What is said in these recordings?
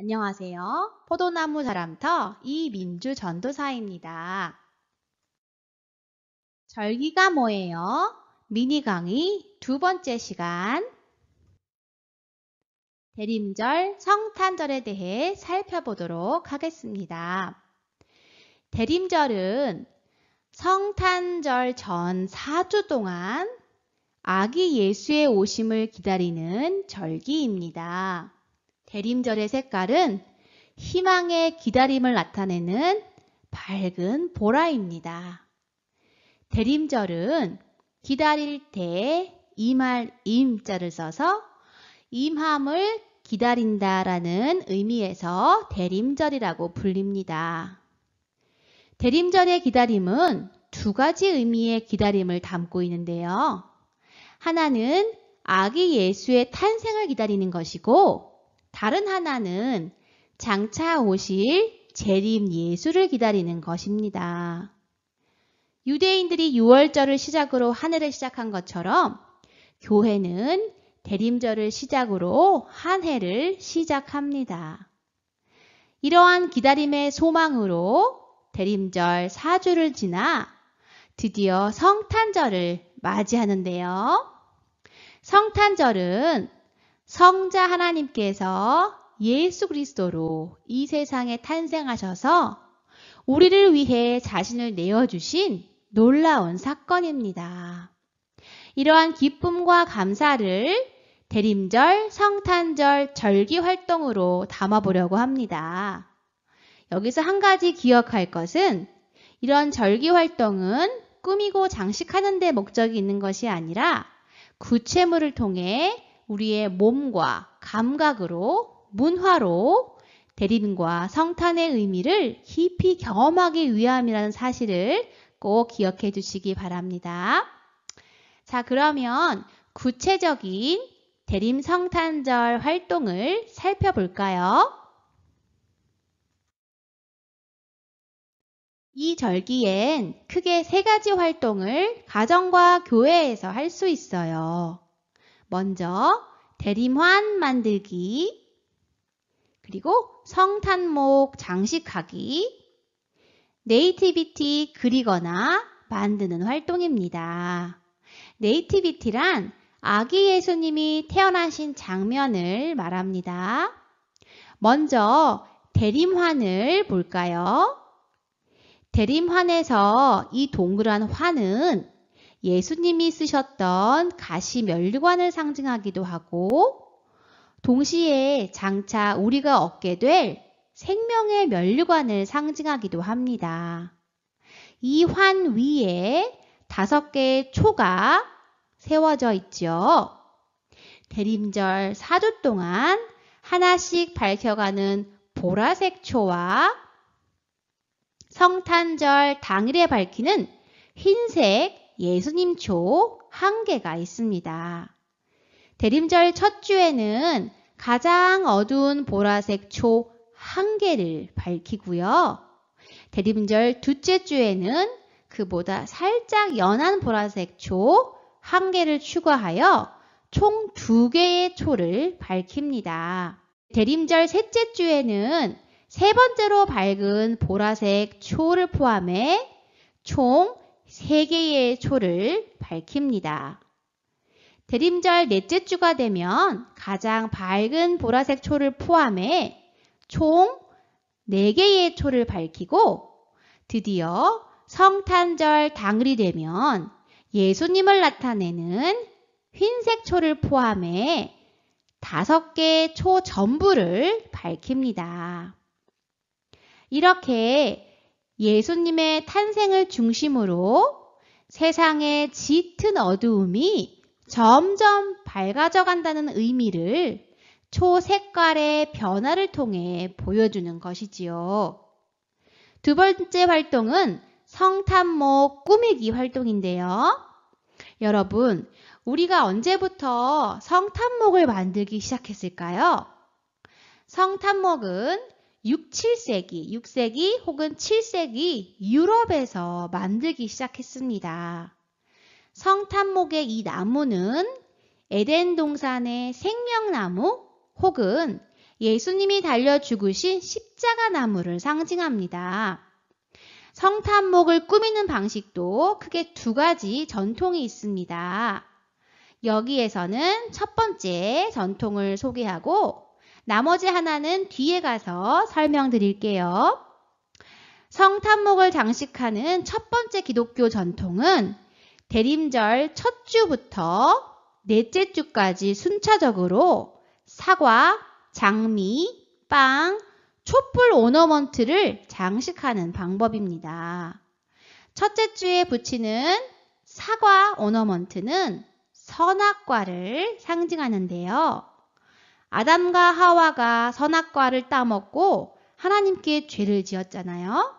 안녕하세요. 포도나무 자람터 이민주 전도사입니다. 절기가 뭐예요? 미니 강의 두 번째 시간. 대림절, 성탄절에 대해 살펴보도록 하겠습니다. 대림절은 성탄절 전 4주 동안 아기 예수의 오심을 기다리는 절기입니다. 대림절의 색깔은 희망의 기다림을 나타내는 밝은 보라입니다. 대림절은 기다릴 때 임할 임자를 써서 임함을 기다린다라는 의미에서 대림절이라고 불립니다. 대림절의 기다림은 두 가지 의미의 기다림을 담고 있는데요. 하나는 아기 예수의 탄생을 기다리는 것이고 다른 하나는 장차 오실 재림 예수를 기다리는 것입니다. 유대인들이 유월절을 시작으로 한 해를 시작한 것처럼 교회는 대림절을 시작으로 한 해를 시작합니다. 이러한 기다림의 소망으로 대림절 4주를 지나 드디어 성탄절을 맞이하는데요. 성탄절은 성자 하나님께서 예수 그리스도로 이 세상에 탄생하셔서 우리를 위해 자신을 내어주신 놀라운 사건입니다. 이러한 기쁨과 감사를 대림절, 성탄절, 절기 활동으로 담아보려고 합니다. 여기서 한 가지 기억할 것은 이런 절기 활동은 꾸미고 장식하는 데 목적이 있는 것이 아니라 구체물을 통해 우리의 몸과 감각으로, 문화로 대림과 성탄의 의미를 깊이 경험하기 위함이라는 사실을 꼭 기억해 주시기 바랍니다. 자, 그러면 구체적인 대림 성탄절 활동을 살펴볼까요? 이 절기엔 크게 세 가지 활동을 가정과 교회에서 할 수 있어요. 먼저 대림환 만들기, 그리고 성탄목 장식하기, 네이티비티 그리거나 만드는 활동입니다. 네이티비티란 아기 예수님이 태어나신 장면을 말합니다. 먼저 대림환을 볼까요? 대림환에서 이 동그란 환은 예수님이 쓰셨던 가시 면류관을 상징하기도 하고 동시에 장차 우리가 얻게 될 생명의 면류관을 상징하기도 합니다. 이 환 위에 5개의 초가 세워져 있죠. 대림절 4주 동안 하나씩 밝혀가는 보라색 초와 성탄절 당일에 밝히는 흰색 예수님 초 1개가 있습니다. 대림절 첫 주에는 가장 어두운 보라색 초 1개를 밝히고요. 대림절 둘째 주에는 그보다 살짝 연한 보라색 초 1개를 추가하여 총 2개의 초를 밝힙니다. 대림절 셋째 주에는 세 번째로 밝은 보라색 초를 포함해 총 3개의 초를 밝힙니다. 대림절 넷째 주가 되면 가장 밝은 보라색 초를 포함해 총 4개의 초를 밝히고 드디어 성탄절 당일이 되면 예수님을 나타내는 흰색 초를 포함해 5개의 초 전부를 밝힙니다. 이렇게 예수님의 탄생을 중심으로 세상의 짙은 어두움이 점점 밝아져 간다는 의미를 초 색깔의 변화를 통해 보여주는 것이지요. 두 번째 활동은 성탄목 꾸미기 활동인데요. 여러분, 우리가 언제부터 성탄목을 만들기 시작했을까요? 성탄목은 6세기 혹은 7세기 유럽에서 만들기 시작했습니다. 성탄목의 이 나무는 에덴 동산의 생명나무 혹은 예수님이 달려 죽으신 십자가 나무를 상징합니다. 성탄목을 꾸미는 방식도 크게 두 가지 전통이 있습니다. 여기에서는 첫 번째 전통을 소개하고 나머지 하나는 뒤에 가서 설명드릴게요. 성탄목을 장식하는 첫 번째 기독교 전통은 대림절 첫 주부터 넷째 주까지 순차적으로 사과, 장미, 빵, 촛불 오너먼트를 장식하는 방법입니다. 첫째 주에 붙이는 사과 오너먼트는 선악과를 상징하는데요. 아담과 하와가 선악과를 따먹고 하나님께 죄를 지었잖아요.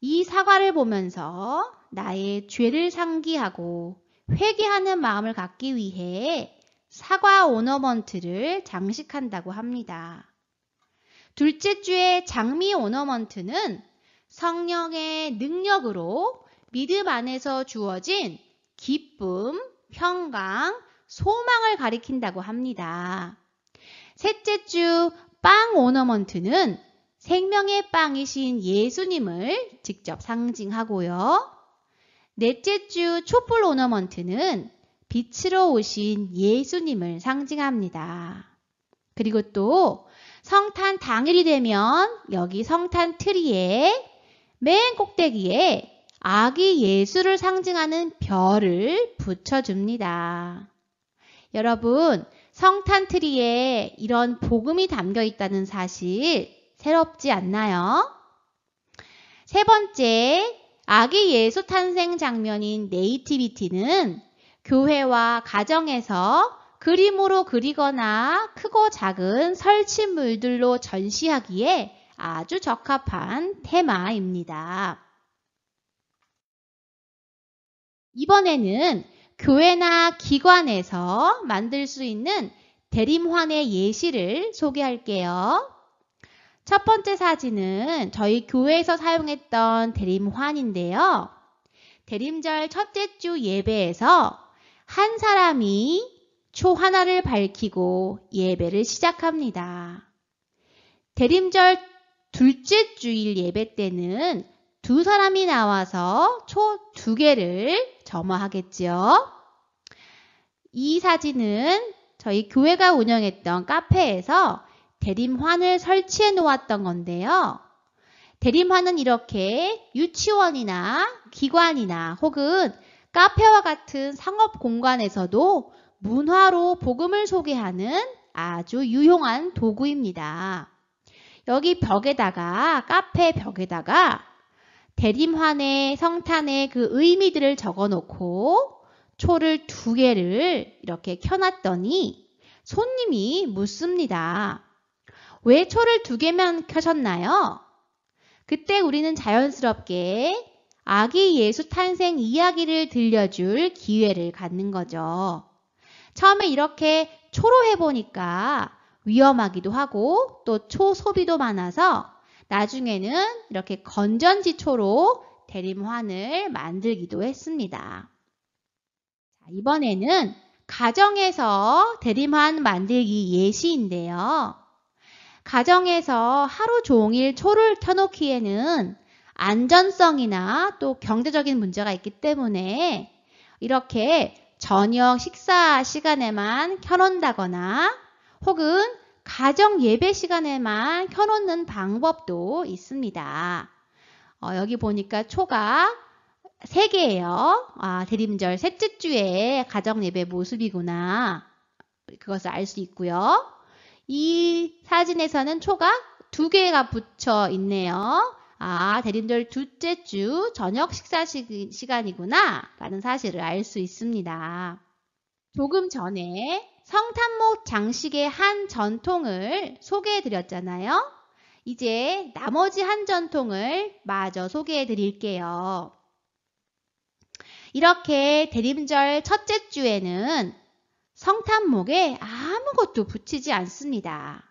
이 사과를 보면서 나의 죄를 상기하고 회개하는 마음을 갖기 위해 사과 오너먼트를 장식한다고 합니다. 둘째 주의 장미 오너먼트는 성령의 능력으로 믿음 안에서 주어진 기쁨, 평강, 소망을 가리킨다고 합니다. 셋째 주 빵 오너먼트는 생명의 빵이신 예수님을 직접 상징하고요. 넷째 주 촛불 오너먼트는 빛으로 오신 예수님을 상징합니다. 그리고 또 성탄 당일이 되면 여기 성탄 트리에 맨 꼭대기에 아기 예수를 상징하는 별을 붙여줍니다. 여러분, 성탄 트리에 이런 복음이 담겨 있다는 사실 새롭지 않나요? 세 번째, 아기 예수 탄생 장면인 네이티비티는 교회와 가정에서 그림으로 그리거나 크고 작은 설치물들로 전시하기에 아주 적합한 테마입니다. 이번에는 교회나 기관에서 만들 수 있는 대림환의 예시를 소개할게요. 첫 번째 사진은 저희 교회에서 사용했던 대림환인데요. 대림절 첫째 주 예배에서 한 사람이 초 하나를 밝히고 예배를 시작합니다. 대림절 둘째 주일 예배 때는 두 사람이 나와서 초 2개를 점화하겠죠. 이 사진은 저희 교회가 운영했던 카페에서 대림환을 설치해 놓았던 건데요. 대림환은 이렇게 유치원이나 기관이나 혹은 카페와 같은 상업 공간에서도 문화로 복음을 소개하는 아주 유용한 도구입니다. 여기 벽에다가, 카페 벽에다가 대림환의 성탄의 그 의미들을 적어 놓고 초를 2개를 이렇게 켜놨더니 손님이 묻습니다. 왜 초를 2개만 켜셨나요? 그때 우리는 자연스럽게 아기 예수 탄생 이야기를 들려줄 기회를 갖는 거죠. 처음에 이렇게 초로 해보니까 위험하기도 하고 또 초 소비도 많아서 나중에는 이렇게 건전지 초로 대림환을 만들기도 했습니다. 이번에는 가정에서 대림환 만들기 예시인데요. 가정에서 하루 종일 초를 켜놓기에는 안전성이나 또 경제적인 문제가 있기 때문에 이렇게 저녁 식사 시간에만 켜놓는다거나 혹은 가정 예배 시간에만 켜놓는 방법도 있습니다. 여기 보니까 초가 3개예요. 대림절 셋째 주에 가정 예배 모습이구나. 그것을 알 수 있고요. 이 사진에서는 초가 2개가 붙여 있네요. 대림절 둘째 주 저녁 식사 시간이구나 라는 사실을 알 수 있습니다. 조금 전에 성탄목 장식의 한 전통을 소개해 드렸잖아요. 이제 나머지 한 전통을 마저 소개해 드릴게요. 이렇게 대림절 첫째 주에는 성탄목에 아무것도 붙이지 않습니다.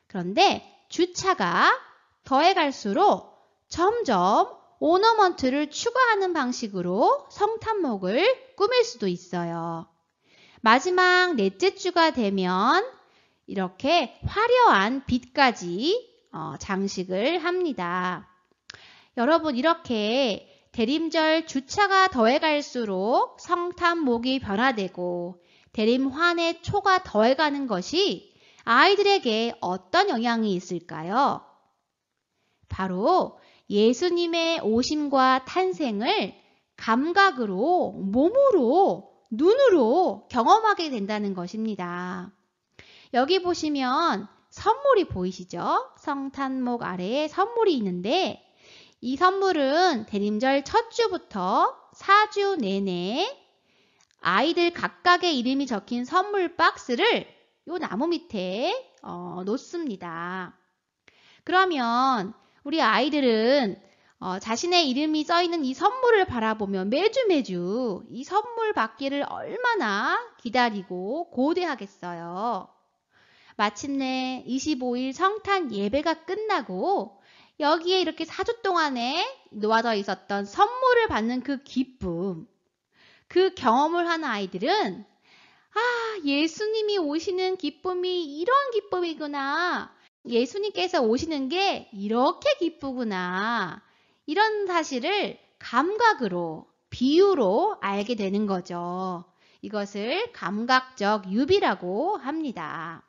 그런데 주차가 더해갈수록 점점 오너먼트를 추가하는 방식으로 성탄목을 꾸밀 수도 있어요. 마지막 넷째 주가 되면 이렇게 화려한 빛까지 장식을 합니다. 여러분, 이렇게 대림절 주차가 더해갈수록 성탄목이 변화되고 대림환의 초가 더해가는 것이 아이들에게 어떤 영향이 있을까요? 바로 예수님의 오심과 탄생을 감각으로, 몸으로, 눈으로 경험하게 된다는 것입니다. 여기 보시면 선물이 보이시죠? 성탄목 아래에 선물이 있는데 이 선물은 대림절 첫 주부터 4주 내내 아이들 각각의 이름이 적힌 선물 박스를 요 나무 밑에 놓습니다. 그러면 우리 아이들은 자신의 이름이 써있는 이 선물을 바라보며 매주 이 선물 받기를 얼마나 기다리고 고대하겠어요. 마침내 25일 성탄 예배가 끝나고 여기에 이렇게 4주 동안에 놓아져 있었던 선물을 받는 그 기쁨, 그 경험을 한 아이들은 예수님이 오시는 기쁨이 이런 기쁨이구나. 예수님께서 오시는 게 이렇게 기쁘구나. 이런 사실을 감각으로, 비유로 알게 되는 거죠. 이것을 감각적 유비라고 합니다.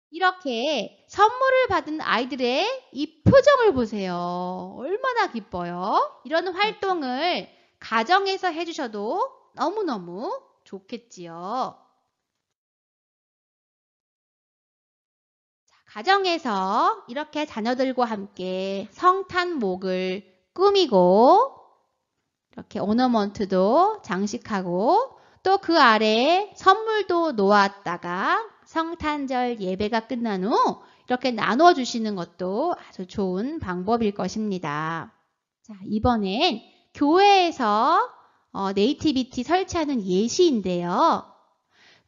이렇게 선물을 받은 아이들의 이 표정을 보세요. 얼마나 기뻐요. 이런 활동을 가정에서 해주셔도 너무너무 좋겠지요. 가정에서 이렇게 자녀들과 함께 성탄목을 꾸미고 이렇게 오너먼트도 장식하고 또 그 아래에 선물도 놓았다가 성탄절 예배가 끝난 후 이렇게 나눠주시는 것도 아주 좋은 방법일 것입니다. 자, 이번엔 교회에서 네이티비티 설치하는 예시인데요.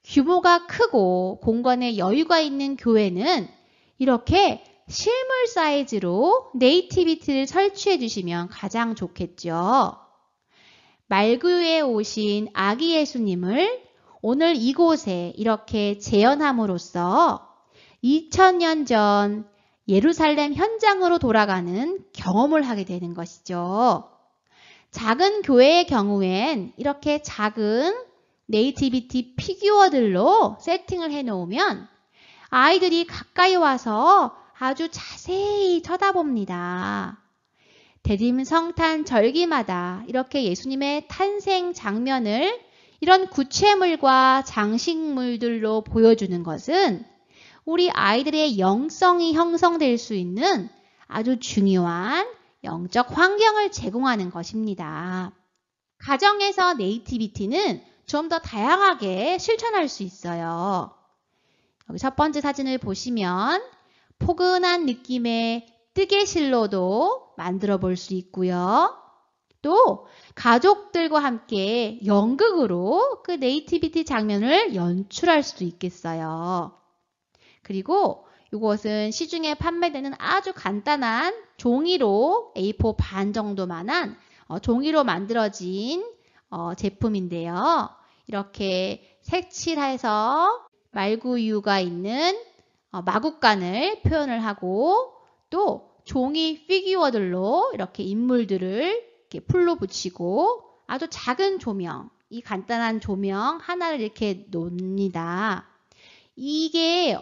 규모가 크고 공간에 여유가 있는 교회는 이렇게 실물 사이즈로 네이티비티를 설치해 주시면 가장 좋겠죠. 말구유에 오신 아기 예수님을 오늘 이곳에 이렇게 재현함으로써 2000년 전 예루살렘 현장으로 돌아가는 경험을 하게 되는 것이죠. 작은 교회의 경우엔 이렇게 작은 네이티비티 피규어들로 세팅을 해놓으면 아이들이 가까이 와서 아주 자세히 쳐다봅니다. 대림 성탄 절기마다 이렇게 예수님의 탄생 장면을 이런 구체물과 장식물들로 보여주는 것은 우리 아이들의 영성이 형성될 수 있는 아주 중요한 영적 환경을 제공하는 것입니다. 가정에서 네이티비티는 좀 더 다양하게 실천할 수 있어요. 여기 첫 번째 사진을 보시면 포근한 느낌의 뜨개실로도 만들어 볼 수 있고요. 또 가족들과 함께 연극으로 그 네이티비티 장면을 연출할 수도 있겠어요. 그리고 이것은 시중에 판매되는 아주 간단한 종이로 A4 반 정도만한 종이로 만들어진 제품인데요. 이렇게 색칠해서 말구유가 있는 마구간을 표현을 하고 또 종이 피규어들로 이렇게 인물들을 이렇게 풀로 붙이고 아주 작은 조명, 이 간단한 조명 하나를 이렇게 놓습니다. 이게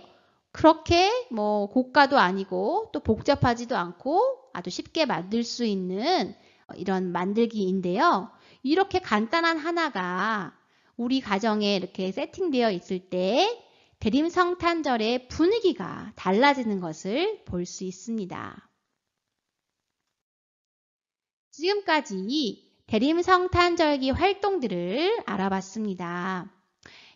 그렇게 고가도 아니고 또 복잡하지도 않고 아주 쉽게 만들 수 있는 이런 만들기인데요. 이렇게 간단한 하나가 우리 가정에 이렇게 세팅되어 있을 때 대림 성탄절의 분위기가 달라지는 것을 볼 수 있습니다. 지금까지 대림 성탄절기 활동들을 알아봤습니다.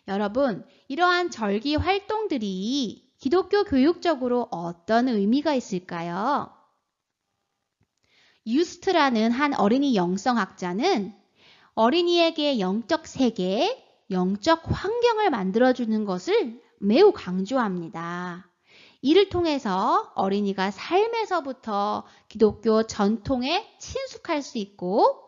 여러분, 이러한 절기 활동들이 기독교 교육적으로 어떤 의미가 있을까요? 유스트라는 한 어린이 영성학자는 어린이에게 영적 세계, 영적 환경을 만들어주는 것을 매우 강조합니다. 이를 통해서 어린이가 삶에서부터 기독교 전통에 친숙할 수 있고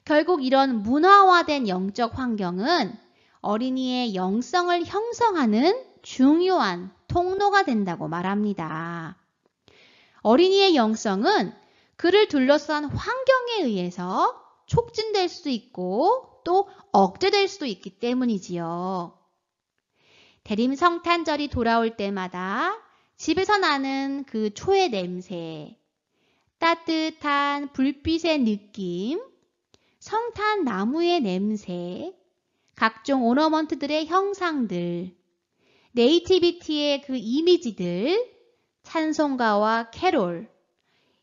결국 이런 문화화된 영적 환경은 어린이의 영성을 형성하는 중요한 통로가 된다고 말합니다. 어린이의 영성은 그를 둘러싼 환경에 의해서 촉진될 수 있고 또 억제될 수 있기 때문이지요. 대림성탄절이 돌아올 때마다 집에서 나는 그 초의 냄새, 따뜻한 불빛의 느낌, 성탄 나무의 냄새, 각종 오너먼트들의 형상들, 네이티비티의 그 이미지들, 찬송가와 캐롤,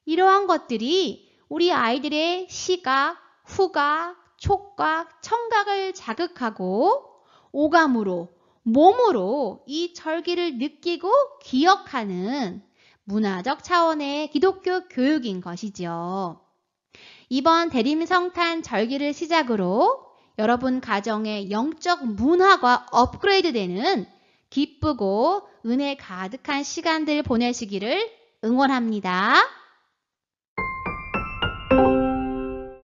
이러한 것들이 우리 아이들의 시각, 후각, 촉각, 청각을 자극하고 오감으로, 몸으로 이 절기를 느끼고 기억하는 문화적 차원의 기독교 교육인 것이죠. 이번 대림성탄 절기를 시작으로 여러분 가정의 영적 문화가 업그레이드되는 기쁘고 은혜 가득한 시간들 보내시기를 응원합니다.